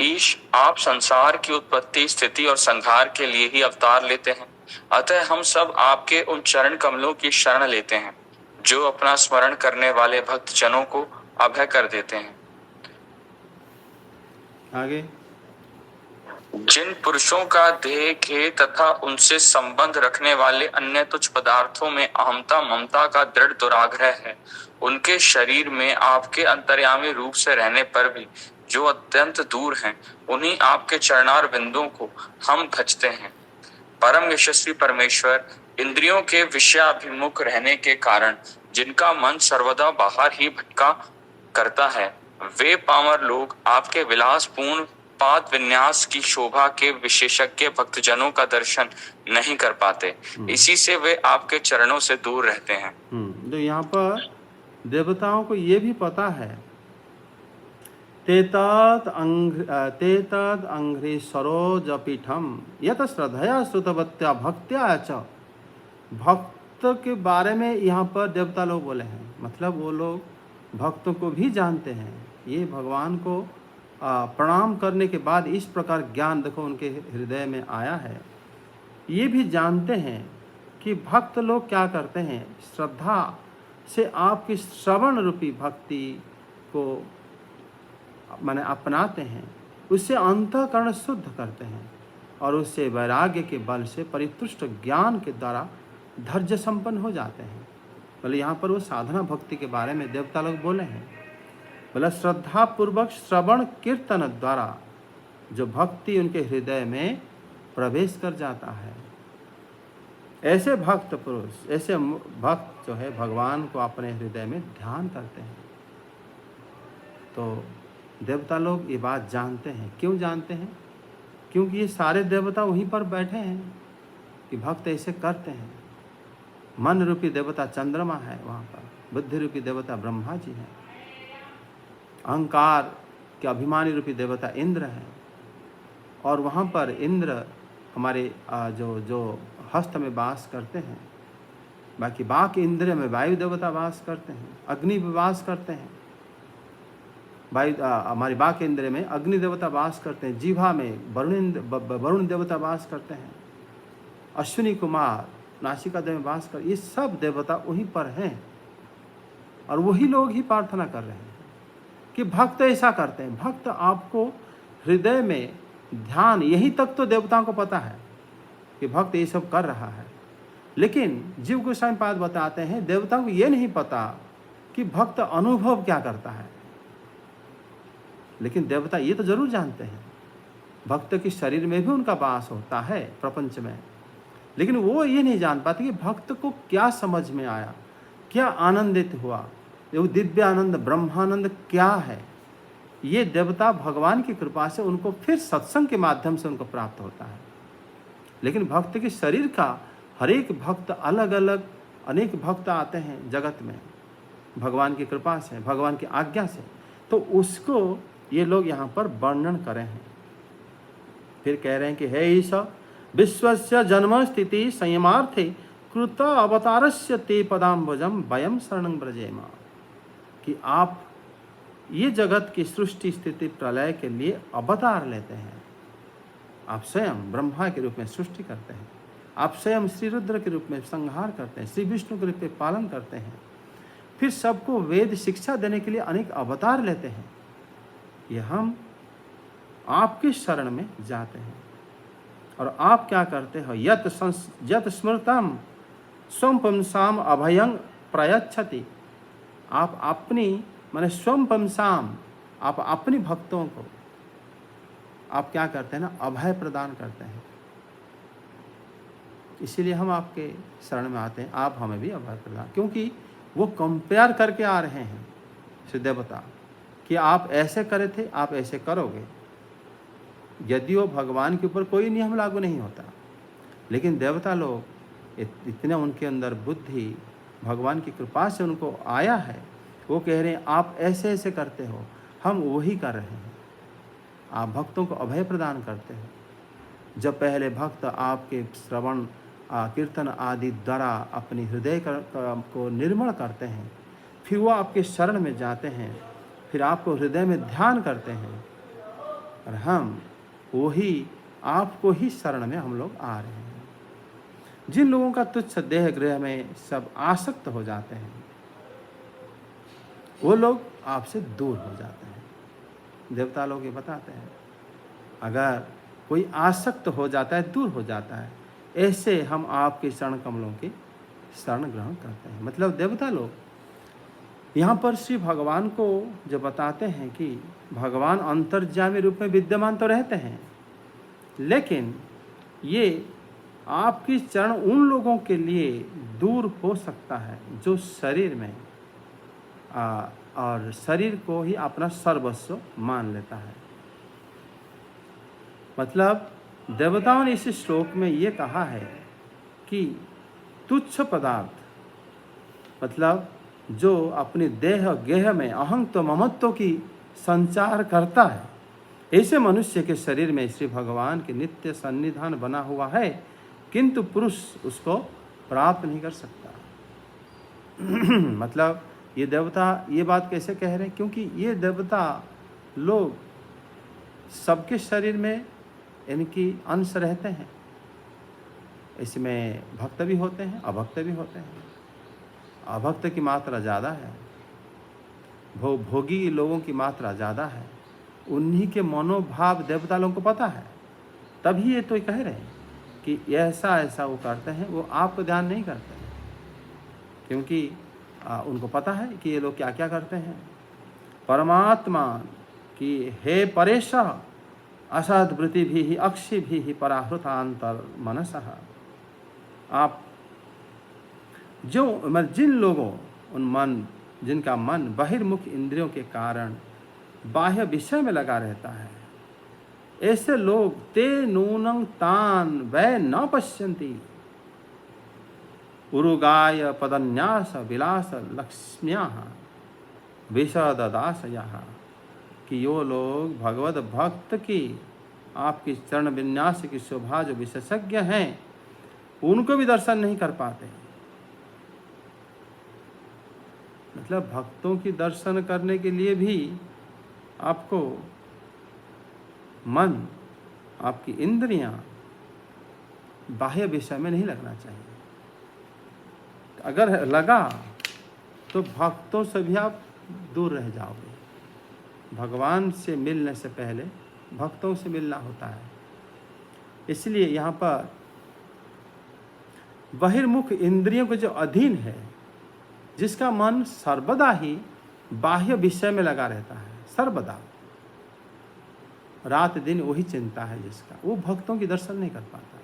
B: ईश, आप संसार की उत्पत्ति, स्थिति और संहार के लिए ही अवतार लेते हैं, अतः हम सब आपके उन चरण कमलों की शरण लेते हैं जो अपना स्मरण करने वाले भक्त जनों को अभय कर देते हैं।
A: आगे,
B: जिन पुरुषों का देह के तथा उनसे संबंध रखने वाले अन्य तुच्छ पदार्थों में अहमता ममता का दृढ़ दुराग्रह है, उनके शरीर में आपके अंतर्यामी रूप से रहने पर भी जो अत्यंत दूर हैं, उन्हीं आपके चरणार बिंदुओं को हम भजते हैं। परम यशस्वी परमेश्वर इंद्रियों के विषयाभिमुख रहने के कारण जिनका मन सर्वदा बाहर ही भटका करता है, वे पामर लोग आपके विलासपूर्ण पाद विन्यास की शोभा के विशेषज्ञ भक्तजनों का दर्शन नहीं कर पाते। इसी से वे आपके चरणों से दूर रहते हैं।
A: तो यहाँ पर देवताओं को ये भी पता है, तेतद अंघ्रि सरोजपीठम यत श्रद्धया श्रुतवत्या भक्त्या च, भक्त के बारे में यहाँ पर देवता लोग बोले हैं, मतलब वो लोग भक्तों को भी जानते हैं। ये भगवान को प्रणाम करने के बाद इस प्रकार ज्ञान देखो उनके हृदय में आया है ये भी जानते हैं कि भक्त लोग क्या करते हैं, श्रद्धा से आपकी श्रवण रूपी भक्ति को माने अपनाते हैं, उससे अंतःकरण शुद्ध करते हैं और उससे वैराग्य के बल से परितुष्ट ज्ञान के द्वारा धैर्य संपन्न हो जाते हैं। बोले यहाँ पर वो साधना भक्ति के बारे में देवता लोग बोले हैं। बोला श्रद्धा पूर्वक श्रवण कीर्तन द्वारा जो भक्ति उनके हृदय में प्रवेश कर जाता है, ऐसे भक्त पुरुष, ऐसे भक्त जो है भगवान को अपने हृदय में ध्यान करते हैं। तो देवता लोग ये बात जानते हैं। क्यों जानते हैं? क्योंकि ये सारे देवता वहीं पर बैठे हैं कि भक्त ऐसे करते हैं। मन रूपी देवता चंद्रमा है वहाँ पर, बुद्धि रूपी देवता ब्रह्मा जी हैं, अहंकार के अभिमानी रूपी देवता इंद्र है, और वहाँ पर इंद्र हमारे जो हस्त में वास करते हैं। बाकी बाक इंद्र में वायु देवता वास करते हैं, अग्नि में वास करते हैं। वायु हमारी बाक इंद्र में अग्नि देवता वास करते हैं, जीवा में वरुण देवता वास करते हैं, अश्विनी कुमार नासिका देव में वास कर, ये सब देवता वहीं पर हैं और वही लोग ही प्रार्थना कर रहे हैं कि भक्त ऐसा करते हैं। भक्त आपको हृदय में ध्यान, यही तक तो देवताओं को पता है कि भक्त ये सब कर रहा है, लेकिन जीव गोस्वामी पाद बताते हैं देवताओं को ये नहीं पता कि भक्त अनुभव क्या करता है। लेकिन देवता ये तो जरूर जानते हैं भक्त के शरीर में भी उनका वास होता है प्रपंच में, लेकिन वो ये नहीं जान पाते कि भक्त को क्या समझ में आया, क्या आनंदित हुआ, वो दिव्य आनंद ब्रह्मानंद क्या है। ये देवता भगवान की कृपा से उनको फिर सत्संग के माध्यम से उनको प्राप्त होता है। लेकिन भक्त के शरीर का हर एक भक्त अलग अलग, अनेक भक्त आते हैं जगत में भगवान की कृपा से, भगवान की आज्ञा से, तो उसको ये लोग यहाँ पर वर्णन करें हैं। फिर कह रहे हैं कि हे ईश विश्वस्य जन्म स्थिति संयमार्थे कृत अवतारस्य ते पदाम्बुजम वयम शरणं व्रजेमा, कि आप ये जगत की सृष्टि स्थिति प्रलय के लिए अवतार लेते हैं। आप स्वयं ब्रह्मा के रूप में सृष्टि करते हैं, आप स्वयं श्री रुद्र के रूप में संहार करते हैं, श्री विष्णु के रूप में पालन करते हैं, फिर सबको वेद शिक्षा देने के लिए अनेक अवतार लेते हैं। ये हम आपकी शरण में जाते हैं और आप क्या करते हो, यत स्मृतम स्वम पुंसाम अभयं प्रयच्छति, आप अपनी माने स्वम पुंसाम, आप अपनी भक्तों को आप क्या करते हैं ना, अभय प्रदान करते हैं। इसीलिए हम आपके शरण में आते हैं, आप हमें भी अभय प्रदान, क्योंकि वो कंपेयर करके आ रहे हैं सिद्धवता कि आप ऐसे करे थे, आप ऐसे करोगे। यदि वो भगवान के ऊपर कोई नियम लागू नहीं होता, लेकिन देवता लोग इतने उनके अंदर बुद्धि भगवान की कृपा से उनको आया है, वो कह रहे हैं आप ऐसे ऐसे करते हो, हम वही कर रहे हैं। आप भक्तों को अभय प्रदान करते हो। जब पहले भक्त आपके श्रवण कीर्तन आदि द्वारा अपनी हृदय को निर्मल करते हैं, फिर वो आपके शरण में जाते हैं, फिर आपको हृदय में ध्यान करते हैं, और हम वही आपको ही शरण में हम लोग आ रहे हैं। जिन लोगों का तुच्छ देह गृह में सब आसक्त हो जाते हैं, वो लोग आपसे दूर हो जाते हैं। देवता लोग ये बताते हैं, अगर कोई आसक्त हो जाता है, दूर हो जाता है, ऐसे हम आपके चरण कमलों की शरण ग्रहण करते हैं। मतलब देवता लोग यहाँ पर श्री भगवान को जो बताते हैं कि भगवान अंतर्यामी रूप में विद्यमान तो रहते हैं, लेकिन ये आपकी चरण उन लोगों के लिए दूर हो सकता है जो शरीर में और शरीर को ही अपना सर्वस्व मान लेता है। मतलब देवताओं ने इस श्लोक में ये कहा है कि तुच्छ पदार्थ, मतलब जो अपने देह गेह में अहंत्व ममत्व की संचार करता है, ऐसे मनुष्य के शरीर में श्री भगवान के नित्य सन्निधान बना हुआ है, किंतु पुरुष उसको प्राप्त नहीं कर सकता। मतलब ये देवता ये बात कैसे कह रहे हैं, क्योंकि ये देवता लोग सबके शरीर में इनकी अंश रहते हैं, इसमें भक्त भी होते हैं, अभक्त भी होते हैं। अभक्त की मात्रा ज़्यादा है, भोगी लोगों की मात्रा ज़्यादा है। उन्हीं के मनोभाव देवता लोगों को पता है, तभी ये तो कह रहे हैं कि ऐसा ऐसा वो करते हैं। वो आपको ध्यान नहीं करते हैं, क्योंकि उनको पता है कि ये लोग क्या क्या करते हैं। परमात्मा की हे परेश असद्वृत्ति भी अक्षि भी पराहृतांतर मनसः। आप जो जिन लोगों जिनका मन बहिर्मुख इंद्रियों के कारण बाह्य विषय में लगा रहता है, ऐसे लोग ते नूनं तान वै न पश्यन्ति उरुगाय पदन्यास विलास लक्ष्म्याः विशददासयः। कि यो लोग भगवत भक्त की आपकी चरण विन्यास की शोभा जो विशेषज्ञ हैं, उनको भी दर्शन नहीं कर पाते। मतलब भक्तों की दर्शन करने के लिए भी आपको मन, आपकी इंद्रियां बाह्य विषय में नहीं लगना चाहिए। अगर लगा तो भक्तों से भी आप दूर रह जाओगे। भगवान से मिलने से पहले भक्तों से मिलना होता है। इसलिए यहाँ पर बहिर्मुख इंद्रियों के जो अधीन है, जिसका मन सर्वदा ही बाह्य विषय में लगा रहता है, सर्वदा रात दिन वही चिंता है जिसका, वो भक्तों की दर्शन नहीं कर पाता।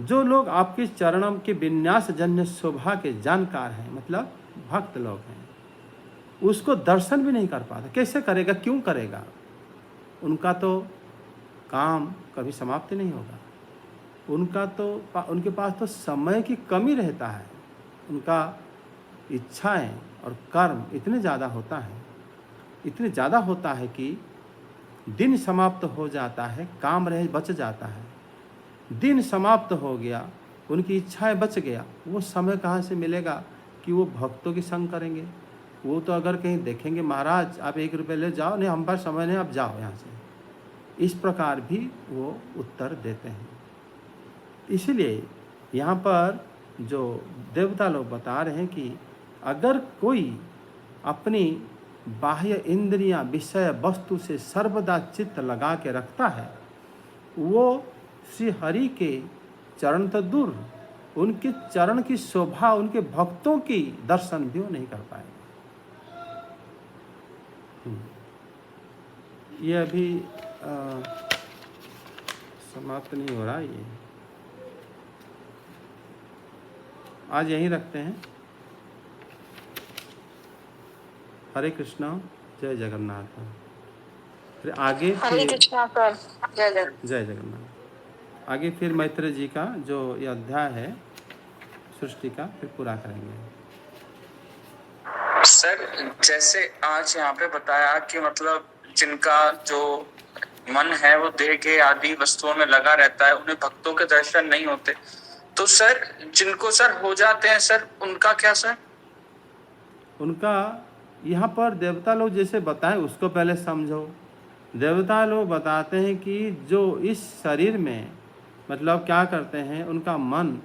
A: जो लोग आपके चरणों के विन्यास जन्य शोभा के जानकार हैं, मतलब भक्त लोग हैं, उसको दर्शन भी नहीं कर पाता। कैसे करेगा, क्यों करेगा? उनका तो काम कभी समाप्त नहीं होगा। उनके पास तो समय की कमी रहता है। उनका इच्छाएं और कर्म इतने ज़्यादा होता है कि दिन समाप्त हो जाता है, काम बच जाता है। दिन समाप्त हो गया, उनकी इच्छाएं बच गया, वो समय कहाँ से मिलेगा कि वो भक्तों की संग करेंगे? वो तो अगर कहीं देखेंगे, महाराज आप 1 रुपये ले जाओ, नहीं हम पास समय नहीं, आप जाओ यहाँ से, इस प्रकार भी वो उत्तर देते हैं। इसलिए यहाँ पर जो देवता लोग बता रहे हैं कि अगर कोई अपनी बाह्य इंद्रियां विषय वस्तु से सर्वदा चित्त लगा के रखता है, वो श्री हरि के चरण तो दूर, उनके चरण की शोभा, उनके भक्तों की दर्शन भी वो नहीं कर पाएगा। ये अभी समाप्त नहीं हो रहा। ये आज यहीं रखते हैं। हरे कृष्णा, जय जगन्नाथ। फिर आगे
C: हरे कृष्णा सर,
A: जय जगन्नाथ। आगे फिर मैत्रेय जी का जो ये अध्याय है सृष्टि का, फिर पूरा करेंगे।
B: सर जैसे आज यहाँ पे बताया कि मतलब जिनका जो मन है वो देह के आदि वस्तुओं में लगा रहता है, उन्हें भक्तों के दर्शन नहीं होते। तो सर जिनको सर हो जाते हैं सर, उनका क्या सर?
A: उनका यहाँ पर देवता लोग जैसे बताएं उसको पहले समझो। देवता लोग बताते हैं कि जो इस शरीर में मतलब क्या करते हैं, उनका मन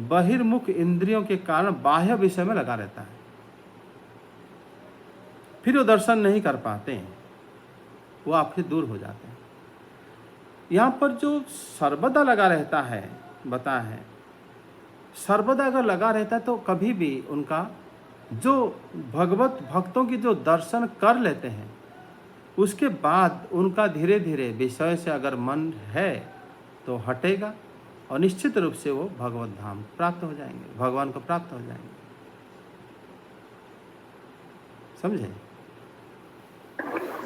A: बहिर्मुख इंद्रियों के कारण बाह्य विषय में लगा रहता है, फिर वो दर्शन नहीं कर पाते हैं, वो आपसे दूर हो जाते हैं। यहाँ पर जो सर्वदा लगा रहता है, बता है सर्वदा अगर लगा रहता है तो कभी भी उनका जो भगवत भक्तों की जो दर्शन कर लेते हैं, उसके बाद उनका धीरे धीरे विषय से अगर मन है तो हटेगा और निश्चित रूप से वो भगवत धाम प्राप्त हो जाएंगे, भगवान को प्राप्त हो जाएंगे। समझे?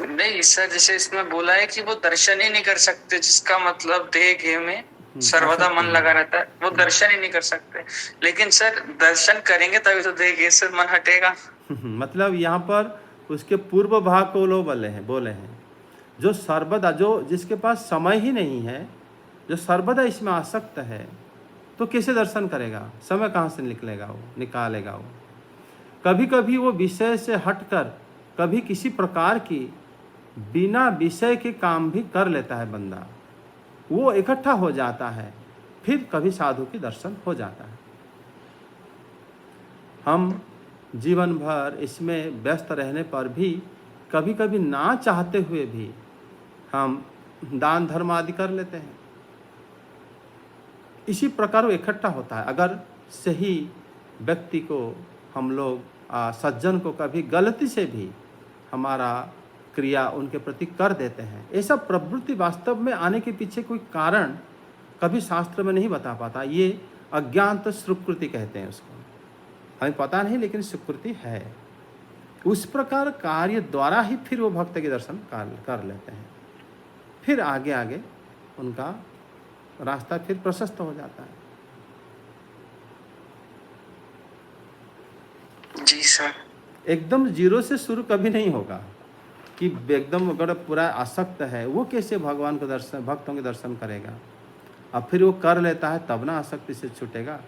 B: नहीं सर, जैसे इसमें बोला है कि वो दर्शन ही नहीं कर सकते, जिसका मतलब देह में सर्वदा मन लगा रहता है, वो दर्शन ही नहीं कर सकते। लेकिन सर दर्शन करेंगे तभी तो देह से मन हटेगा।
A: मतलब यहाँ पर उसके पूर्व भाग को लोग बोले हैं जो सर्वदा, जो जिसके पास समय ही नहीं है, जो सर्वदा इसमें आसक्त है, तो कैसे दर्शन करेगा? समय कहाँ से निकालेगा वो? कभी कभी वो विषय से हटकर कभी किसी प्रकार की बिना विषय के काम भी कर लेता है बंदा, वो इकट्ठा हो जाता है, फिर कभी साधु के दर्शन हो जाता है। हम जीवन भर इसमें व्यस्त रहने पर भी कभी कभी ना चाहते हुए भी हम दान धर्म आदि कर लेते हैं। इसी प्रकार वो इकट्ठा होता है। अगर सही व्यक्ति को हम लोग सज्जन को कभी गलती से भी हमारा क्रिया उनके प्रति कर देते हैं, ऐसा प्रवृत्ति वास्तव में आने के पीछे कोई कारण कभी शास्त्र में नहीं बता पाता। ये अज्ञात सुकृति कहते हैं उसको, हमें पता नहीं लेकिन सुकृति है। उस प्रकार कार्य द्वारा ही फिर वो भक्त के दर्शन कर लेते हैं, फिर आगे आगे उनका रास्ता फिर प्रशस्त हो जाता है।
B: जी सर।
A: एकदम जीरो से शुरू कभी नहीं होगा कि एकदम अगर पूरा आसक्त है वो कैसे भगवान को दर्शन, भक्तों के दर्शन करेगा। अब फिर वो कर लेता है तब ना आसक्ति से छूटेगा।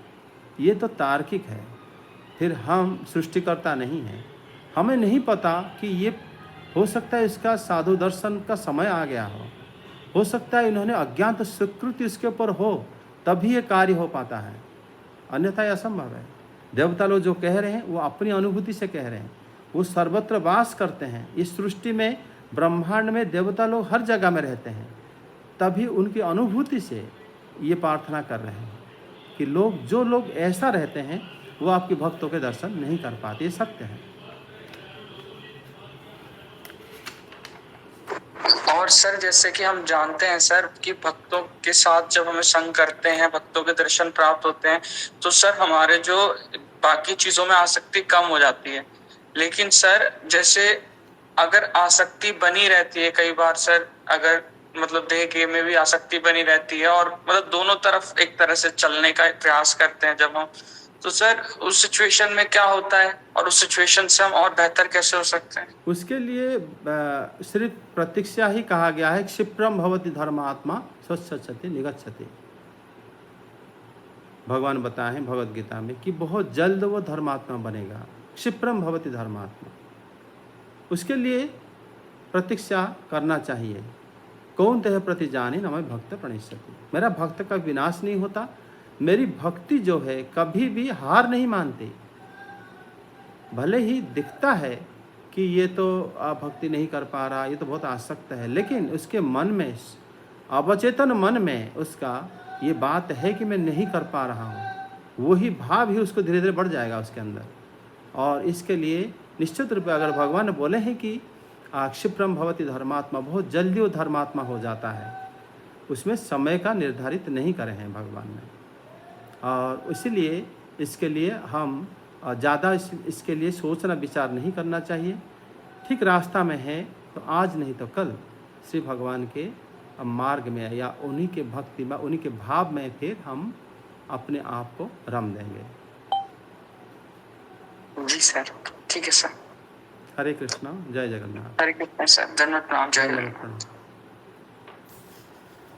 A: ये तो तार्किक है। फिर हम सृष्टिकर्ता नहीं हैं, हमें नहीं पता कि ये हो सकता है इसका साधु दर्शन का समय आ गया हो सकता है इन्होंने अज्ञात स्वीकृति इसके ऊपर हो तभी ये कार्य हो पाता है, अन्यथा यह असंभव है। देवता लोग जो कह रहे हैं वो अपनी अनुभूति से कह रहे हैं, वो सर्वत्र वास करते हैं। इस सृष्टि में, ब्रह्मांड में देवता लोग हर जगह में रहते हैं, तभी उनकी अनुभूति से ये प्रार्थना कर रहे हैं कि जो लोग ऐसा रहते हैं वो आपके भक्तों के दर्शन नहीं कर पाते। ये सत्य है।
B: और सर जैसे कि हम जानते हैं सर कि भक्तों के साथ जब हमें संग करते हैं, भक्तों के दर्शन प्राप्त होते हैं, तो सर हमारे जो बाकी चीजों में आसक्ति कम हो जाती है। लेकिन सर जैसे अगर आसक्ति बनी रहती है कई बार सर, अगर मतलब देह के में भी आसक्ति बनी रहती है और मतलब दोनों तरफ एक तरह से चलने का प्रयास करते हैं जब हम, तो सर उस सिचुएशन में क्या होता है और उस सिचुएशन से हम और बेहतर कैसे हो सकते हैं?
A: उसके लिए सिर्फ प्रतीक्षा ही कहा गया है। क्षिप्रम भवति धर्मात्मा स्वच्छति निगच्छति। भगवान बताए हैं भगवद गीता में कि बहुत जल्द वो धर्मात्मा बनेगा। क्षिप्रम भवति धर्मात्मा, उसके लिए प्रतीक्षा करना चाहिए। कौन तह प्रति जाने न मैं भक्त प्रणश्यति। मेरा भक्त का विनाश नहीं होता, मेरी भक्ति जो है कभी भी हार नहीं मानती। भले ही दिखता है कि ये तो भक्ति नहीं कर पा रहा, ये तो बहुत आसक्त है, लेकिन उसके मन में, अवचेतन मन में उसका ये बात है कि मैं नहीं कर पा रहा हूँ। वही भाव ही उसको धीरे धीरे बढ़ जाएगा उसके अंदर। और इसके लिए निश्चित रूप से अगर भगवान बोले हैं कि क्षिप्रम भवति धर्मात्मा, बहुत जल्दी वो धर्मात्मा हो जाता है, उसमें समय का निर्धारित नहीं करे हैं भगवान ने। और इसीलिए इसके लिए हम ज़्यादा इसके लिए सोचना विचार नहीं करना चाहिए। ठीक रास्ता में है तो आज नहीं तो कल श्री भगवान के मार्ग में या उन्हीं के भक्ति में, उन्हीं के भाव में फिर हम अपने आप को रम देंगे।
B: जी सर, ठीक है सर।
A: हरे कृष्णा, जय जगन्नाथ।
B: हरे कृष्णा सर, धन्यवाद, जय जगन्नाथ।